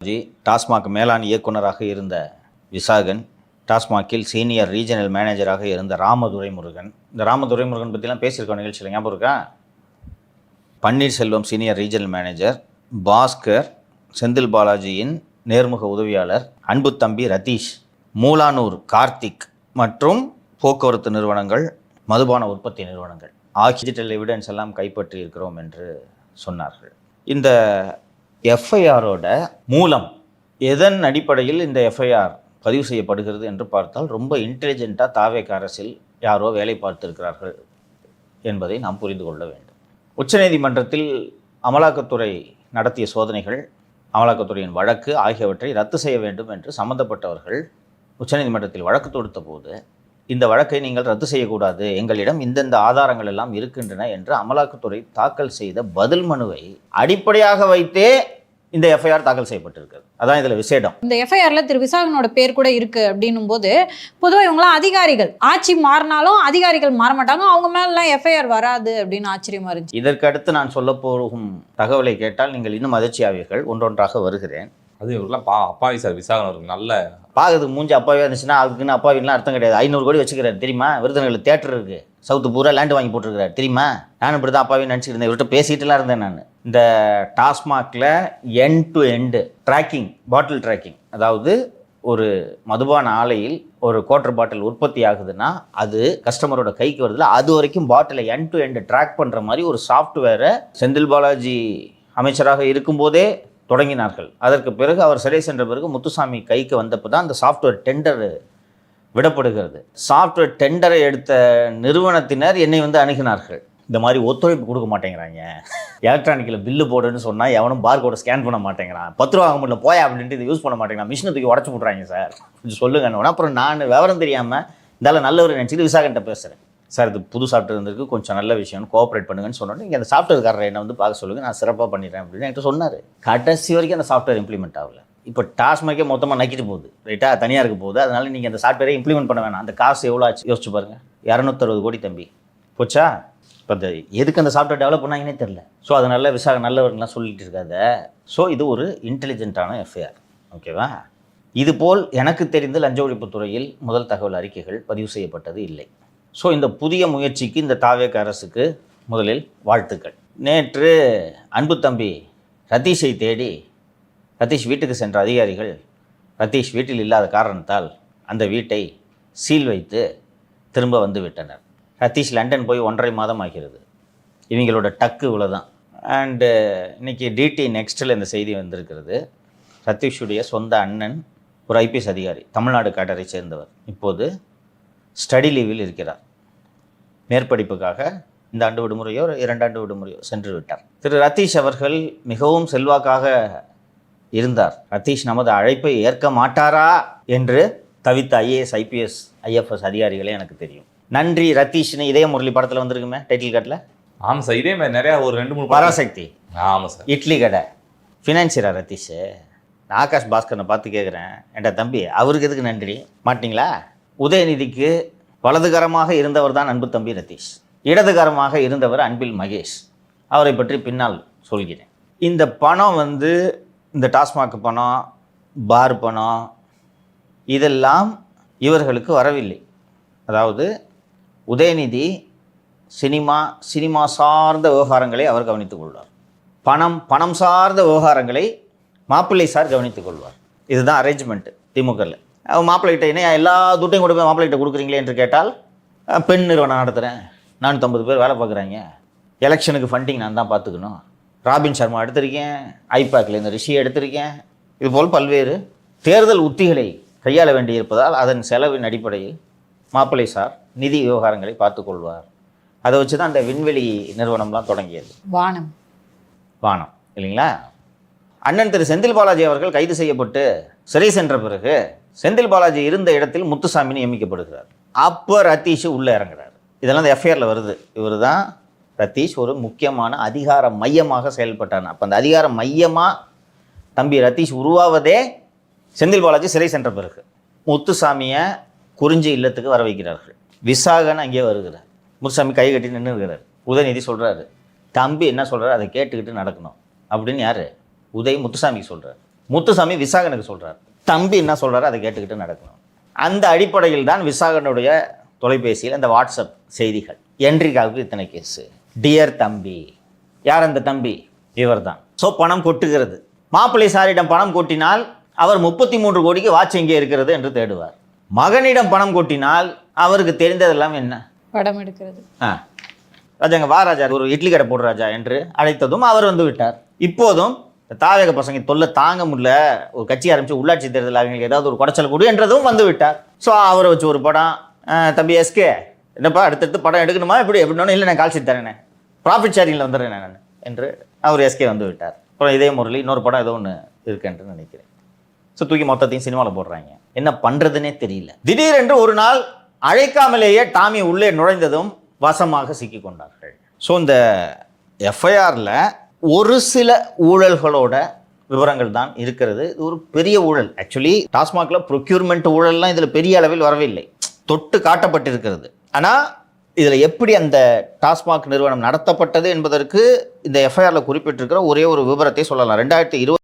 டாஸ்மாக் மேலாண் இயக்குநராக இருந்த விசாகன், டாஸ்மாகில் சீனியர் ரீஜனல் மேனேஜராக இருந்த ராமதுரை முருகன். இந்த ராமதுரை முருகன் பற்றிலாம் பேசியிருக்கோம் நிகழ்ச்சியில், ஞாபகம் இருக்கா? Panneerselvam senior regional manager, Bhaskar Senthil பாலாஜியின் நேர்முக உதவியாளர், அன்பு தம்பி ரதீஷ், மூலானூர் கார்த்திக் மற்றும் போக்குவரத்து நிறுவனங்கள், மதுபான உற்பத்தி நிறுவனங்கள் ஆகிய டிஜிட்டல் எவிடன்ஸ் எல்லாம் கைப்பற்றி இருக்கிறோம் என்று சொன்னார்கள். இந்த எஃப்ஐஆரோட மூலம் எதன் அடிப்படையில் இந்த எஃப்ஐஆர் பதிவு செய்யப்படுகிறது என்று பார்த்தால் ரொம்ப இன்டெலிஜென்ட்டாக தாவேக அரசில் யாரோ வேலை பார்த்திருக்கிறார்கள் என்பதை நாம் புரிந்து கொள்ள வேண்டும். உச்சநீதிமன்றத்தில் அமலாக்கத்துறை நடத்திய சோதனைகள், அமலாக்கத்துறையின் வழக்கு ஆகியவற்றை ரத்து செய்ய வேண்டும் என்று சம்பந்தப்பட்டவர்கள் உச்சநீதிமன்றத்தில் வழக்கு தொடுத்த போது, இந்த வழக்கை நீங்கள் ரத்து செய்யக்கூடாது, எங்களிடம் இந்தந்த ஆதாரங்கள் எல்லாம் இருக்கின்றன என்று அமலாக்கத்துறை தாக்கல் செய்த பதில் மனுவை அடிப்படையாக வைத்தே இந்த எஃப்ஐஆர் தாக்கல் செய்யப்பட்டிருக்கிறது. அதான் இதில் விசேடம். இந்த எஃப்ஐஆர்ல திரு விசாகனோட பேர் கூட இருக்கு அப்படின்னும் போது, பொதுவாக இவங்களாம் அதிகாரிகள், ஆட்சி மாறினாலும் அதிகாரிகள் மாற மாட்டாங்க, அவங்க மேலாம் எஃப்ஐஆர் வராது அப்படின்னு ஆச்சரியமா இருந்துச்சு. இதற்கு அடுத்து நான் சொல்ல போகும் தகவலை கேட்டால் நீங்கள் இன்னும் அதிர்ச்சி ஆவீர்கள். ஒன்றொன்றாக வருகிறேன். அது இவரெல்லாம் அப்பாவி சார். விசாகன் அவருக்கு நல்ல பார்க்கறதுக்கு மூஞ்சி அப்பாவியாக இருந்துச்சுன்னா அதுக்குன்னு அப்பாவின்லாம் அர்த்தம் கிடையாது. 500 கோடி வச்சுக்கிறாரு தெரியுமா? விருதுநகரில் தேட்டர் இருக்குது, சவுத்து பூரா லேண்டு வாங்கி போட்டிருக்கிறார் தெரியுமா? நானும் இப்படி தான் அப்பாவின்னு நினச்சிட்டு இருந்தேன், இவர்கிட்ட பேசிகிட்டுலாம் இருந்தேன் நான். இந்த டாஸ்மாகில் end to end tracking, bottle tracking, அதாவது ஒரு மதுபான ஆலையில் ஒரு குவார்டர் பாட்டில் உற்பத்தி ஆகுதுன்னா அது கஸ்டமரோட கைக்கு வருதுல, அது வரைக்கும் பாட்டிலை எண்ட் டு எண்டு ட்ராக் பண்ணுற மாதிரி ஒரு சாஃப்ட்வேரை செந்தில் பாலாஜி அமைச்சராக இருக்கும்போதே தொடங்கினார்கள். அதற்கு பிறகு அவர் சிறை சென்ற பிறகு முத்துசாமி கைக்கு வந்தப்போ தான் அந்த சாஃப்ட்வேர் டெண்டர் விடப்படுகிறது. சாஃப்ட்வேர் டெண்டரை எடுத்த நிறுவனத்தினர் என்னை அணுகினார்கள். இந்த மாதிரி ஒத்துழைப்பு கொடுக்க மாட்டேங்கிறாங்க, எலக்ட்ரானிக்கில் பில்லு போடுன்னு சொன்னால் எவனும் பார்கோடை ஸ்கேன் பண்ண மாட்டேங்கிறான், 10 ரூபா வாங்க முடியல போயா அப்படின்ட்டு இதை யூஸ் பண்ண மாட்டேங்கிறான், மிஷினை தூக்கி உடச்சி போட்றாங்க சார், கொஞ்சம் சொல்லுங்கன்னு. அப்புறம் நான் விவரம் தெரியாமல் இதால் நல்லவர் நினச்சிட்டு விசாகன்ட்ட பேசுகிறேன். சார் இது புது சாஃப்ட்வேர் இருந்திருக்கு, கொஞ்சம் நல்ல விஷயம், கோஆப்ரேட் பண்ணுங்கன்னு சொன்னோன்னே இங்கே அந்த சாஃப்ட்வேர்காரரை என்னை பார்க்க சொல்லுங்கள், நான் சிறப்பாக பண்ணிடுறேன் அப்படின்னு என்கிட்ட சொன்னார். கடைசி வரைக்கும் அந்த சாஃப்ட்வேர் இம்ப்ளிமெண்ட் ஆகலை. இப்போ டாஸ்மாகே மொத்தமாக நக்கிட்டு போகுது, ரைட்டா, தனியாக இருக்க போகுது. அதனால் நீங்கள் அந்த சாஃப்ட்வேரை இம்ப்ளிமெண்ட் பண்ண வேணாம். அந்த காசு எவ்வளோ ஆச்சு யோசிச்சு பாருங்கள், 260 கோடி தம்பி போச்சா. இப்போ அந்த எதுக்கு அந்த சாஃப்ட்வேர் டெவலப் பண்ணாங்கன்னே தெரில. ஸோ அதனால் விசாக நல்லவர்கள்லாம் சொல்லிட்டு இருக்காத. ஸோ இது ஒரு இன்டெலிஜென்ட்டான எஃப்ஐஆர், ஓகேவா? இதுபோல் எனக்கு தெரிந்து லஞ்ச ஒழிப்புத்துறையில் முதல் தகவல் அறிக்கைகள் பதிவு செய்யப்பட்டது இல்லை. ஸோ இந்த புதிய முயற்சிக்கு இந்த தாவேக அரசுக்கு முதலில் வாழ்த்துக்கள். நேற்று அன்பு தம்பி ரதீஷை தேடி ரதீஷ் வீட்டுக்கு சென்ற அதிகாரிகள் ரதீஷ் வீட்டில் இல்லாத காரணத்தால் அந்த வீட்டை சீல் வைத்து திரும்ப வந்து விட்டனர். ரதீஷ் லண்டன் போய் 1.5 மாதம் ஆகிறது. இவங்களோட டக்கு இவ்வளோதான். அண்டு இன்றைக்கி டிடி நெக்ஸ்ட்டில் இந்த செய்தி வந்திருக்கிறது. ரதீஷுடைய சொந்த அண்ணன் ஒரு ஐபிஎஸ் அதிகாரி, தமிழ்நாடு கேடரை சேர்ந்தவர், இப்போது ஸ்டடி லீவில் இருக்கிறார். மேற்படிப்புக்காக இந்த ஆண்டு விடுமுறையோ 2 ஆண்டு விடுமுறையோ சென்று விட்டார். திரு ரதீஷ் அவர்கள் மிகவும் செல்வாக்காக இருந்தார். ரதீஷ் நமது அழைப்பை ஏற்க மாட்டாரா என்று தவித்த ஐஏஎஸ், ஐபிஎஸ், ஐஎஃப்எஸ் அதிகாரிகளே எனக்கு தெரியும். நன்றி ரதீஷ்னு இதய முரளி படத்தில் வந்திருக்குமே டைட்டில் கார்டில். ஆமாம் சார், இதே மாதிரி நிறையா ஒரு 2-3 பராசக்தி. ஆமாம் சார். இட்லி கடை ஃபினான்சியரா ரதீஷ். நான் ஆகாஷ் பாஸ்கரனை பார்த்து கேட்குறேன், ஏண்டா தம்பி அவருக்கு எதுக்கு நன்றி மாட்டிங்களா? உதயநிதிக்கு வலதுகரமாக இருந்தவர் தான் அன்பு தம்பி ரதீஷ், இடதுகரமாக இருந்தவர் அன்பில் மகேஷ். அவரை பற்றி பின்னால் சொல்கிறேன். இந்த பணம் இந்த டாஸ்மாக் பணம், பார் பணம், இதெல்லாம் இவர்களுக்கு வரவில்லை. அதாவது உதயநிதி சினிமா சார்ந்த விவகாரங்களை அவர் கவனித்துக் கொள்வார். பணம் சார்ந்த விவகாரங்களை மாப்பிள்ளை சார் கவனித்துக் கொள்வார். இதுதான் அரேஞ்ச்மெண்ட்டு திமுகவில். மாப்பிள்ளைகிட்ட என்ன எல்லா துட்டையும் கொண்டு போய் மாப்பிள்ளைகிட்ட கொடுக்குறீங்களே என்று கேட்டால், பெண் நிறுவனம் நடத்துகிறேன், 450 பேர் வேலை பார்க்குறாங்க, எலெக்ஷனுக்கு ஃபண்டிங் நான் தான் பார்த்துக்கணும், ராபின் சர்மா எடுத்திருக்கேன், ஐபேக்கில் இந்த ரிஷி எடுத்திருக்கேன், இதுபோல் பல்வேறு தேர்தல் உத்திகளை கையாள வேண்டியிருப்பதால் அதன் செலவின் அடிப்படையில் மாப்பிள்ளை சார் நிதி விவகாரங்களை பார்த்து கொள்வார். அதை வச்சு தான் அந்த விண்வெளி நிறுவனம்லாம் தொடங்கியது, வானம் இல்லைங்களா? அண்ணன் திரு செந்தில் பாலாஜி அவர்கள் கைது செய்யப்பட்டு சிறை சென்ற பிறகு செந்தில் பாலாஜி இருந்த இடத்தில் முத்துசாமி நியமிக்கப்படுகிறார். அப்போ ரதீஷ் உள்ளே இறங்குறார். இதெல்லாம் இந்த எஃப்ஐஆரில் வருது. இவர் தான் ரதீஷ் ஒரு முக்கியமான அதிகார மையமாக செயல்பட்டார். அப்போ அந்த அதிகார மையமாக தம்பி ரதீஷ் உருவாவதே செந்தில் பாலாஜி சிறை சென்ற பிறகு. முத்துசாமியை குறிஞ்சி இல்லத்துக்கு வர வைக்கிறார்கள். விசாகன் அங்கே வருகிறார். முத்துசாமி கை கட்டி நின்று இருக்கிறார். உதயநிதி சொல்கிறாரு, தம்பி என்ன சொல்கிறார் அதை கேட்டுக்கிட்டு நடக்கணும் அப்படின்னு. யார்? முத்துசாமிக்கு சொல்கிறார். முத்துசாமி விசாகனுக்கு சொல்கிறார். தம்பி என்ன சொல்கிறாரு அதை கேட்டுக்கிட்டு நடக்கணும். அந்த அடிப்படையில் தான் விசாகனுடைய தொலைபேசியில் அந்த வாட்ஸ்அப் செய்திகள். என்றிகாவுக்கு இத்தனை கேஸு, டியர் தம்பி. யார் அந்த தம்பி? இவர் தான். ஸோ பணம் கொட்டுகிறது. மாப்பிள்ளை சாரியிடம் பணம் கொட்டினால் அவர் 33 கோடிக்கு வாட்ச் எங்கே இருக்கிறது என்று தேடுவார். மகனிடம் பணம் கொட்டினால் அவருக்கு தெரிந்ததெல்லாம் என்ன? படம் எடுக்கிறது. ராஜாங்க வா ராஜா, ஒரு இட்லி கடை போடு ராஜா என்று அழைத்ததும் அவர் வந்து விட்டார். இப்போதும் தாவேக பசங்க தொல்லை தாங்க முடியல, ஒரு கட்சி ஆரம்பிச்சு உள்ளாட்சி தேர்தல் அவங்களுக்கு ஏதாவது ஒரு குடைச்சல் கொடு என்றதும் வந்து விட்டார். ஸோ அவரை வச்சு ஒரு படம், தம்பி எஸ்கே என்னப்பா அடுத்தடுத்து படம் எடுக்கணுமா எப்படின்னு, இல்லை நான் கால் ஷீட் தரேனே, ப்ராஃபிட் ஷேரிங்கில் வந்துடுறேன் நான் என்று அவர் எஸ்கே வந்து விட்டார். அப்புறம் இதே முறையில் இன்னொரு படம் ஏதோ ஒன்று இருக்குன்னு நினைக்கிறேன். ஸோ தூக்கி மொத்தத்தையும் சினிமாவில் போடுறாங்க. என்ன பண்ணுறதுனே தெரியல. திடீரென்று ஒரு நாள் அழைக்காமலேயே டாமி உள்ளே நுழைந்ததும் வசமாக சிக்கி கொண்டார்கள். ஸோ இந்த எஃப்ஐஆரில் ஒரு சில ஊழல்களோட விவரங்கள் தான் இருக்கிறது. இது ஒரு பெரிய ஊழல். ஆக்சுவலி டாஸ்மாகில் ப்ரொக்யூர்மெண்ட் ஊழல்லாம் இதில் பெரிய அளவில் வரவில்லை, தொட்டு காட்டப்பட்டிருக்கிறது. ஆனால் இதில் எப்படி அந்த டாஸ்மாக் நிறுவனம் நடத்தப்பட்டது என்பதற்கு இந்த எஃப்ஐஆரில் குறிப்பிட்டிருக்கிற ஒரே ஒரு விவரத்தை சொல்லலாம். 2020